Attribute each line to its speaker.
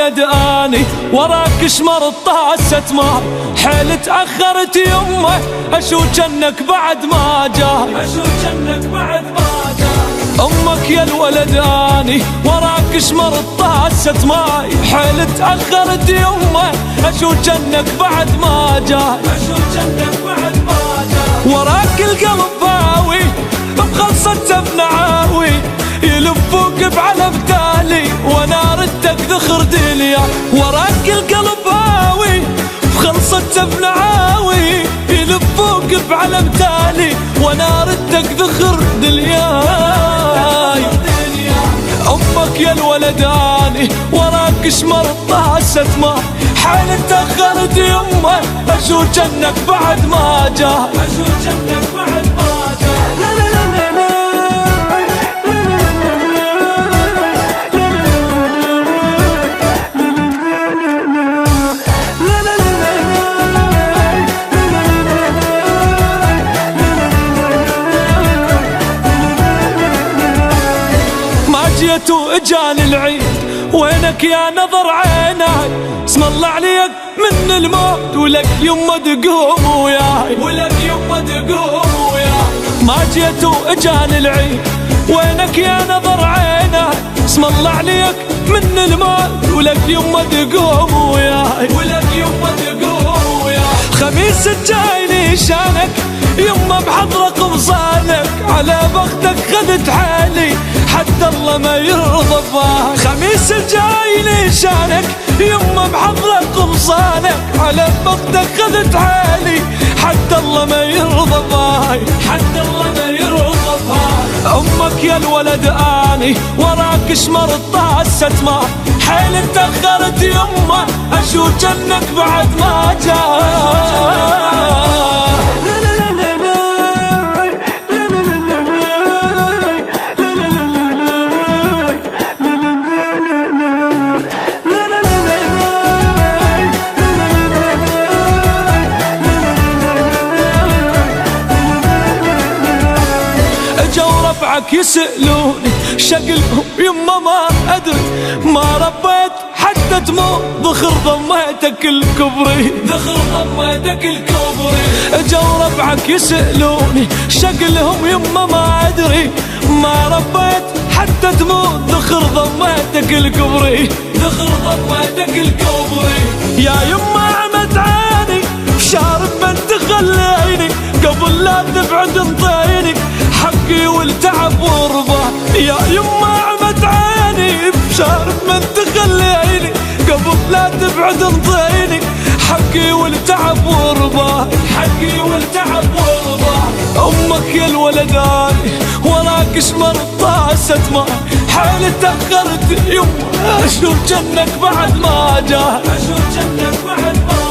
Speaker 1: الولد اني وراك شمر طاسة ماي، حيل تأخرت يمه اشو جنك بعد ما جاي، اشو جنك بعد ما جاي. امك يا الولد اني وراك شمر طاسة ماي، حيل تأخرت يمه اشو جنك بعد ما جاي، اشو جنك بعد ما جاي. وراك القلب باوي بخلصته بنعاوي، يلفوك بعلب تالي وانا ردك ذخر دنيا. وراك القلب هاوي بخلصته بنعاوي، يلفوك بعلب تالي وانا ردك ذخر دنياي. امك يا الولد اني وراك شمر طاسة ماي، حيل تأخرت يمه اشو جنك بعد ما جاي، اشو جنك بعد ما جاي. جيت واجاني العيد وينك يا نظر عيناي، اسم الله عليك من الموت ولك يمه تقوم وياي، ولك يمه تقوم وياي. ما جيت واجاني العيد وينك يا نظر عيناي، اسم الله عليك من الموت ولك يمه تقوم وياي، ولك يمه تقوم وياي. خميس الجايني شانك يمه بحضرك قمصانك، على بختك خذت حالي حتى الله ما يرضى بها. خميس الجاي لشانك يمه بحضرك قمصانك، على بختك خذت حالي حتى الله ما يرضى بها، حتى الله ما يرضى بها. امك يا الولد اني وراك شمر طاسة ماي، حيل تأخرت يمه اشو جنك بعد ما جاي. ربعك يسألوني شقلهم يما ما أدري، ما ربيت حتى تموت ذخر ضميتك الكبري، ذخر ضميتك الكبري. جو ربعك يسألوني شقلهم يما ما أدري، ما ربيت حتى تموت ذخر ضميتك الكبري، ذخر ضميتك الكبري. يا يما عمت عيني بشارب بنت خليني، قبل لا تبعد انطيني حقي والتعب ورباه. يا يما عمت عيني بشارب من تخليني، قبل لا تبعد انطيني حقي والتعب ورباه، حقي والتعب ورباه. امك يا الولد اني وراك شمر طاسة ماي، حيل تأخرت يما اشوف جنك بعد ما جاي، اشوف جنك بعد ما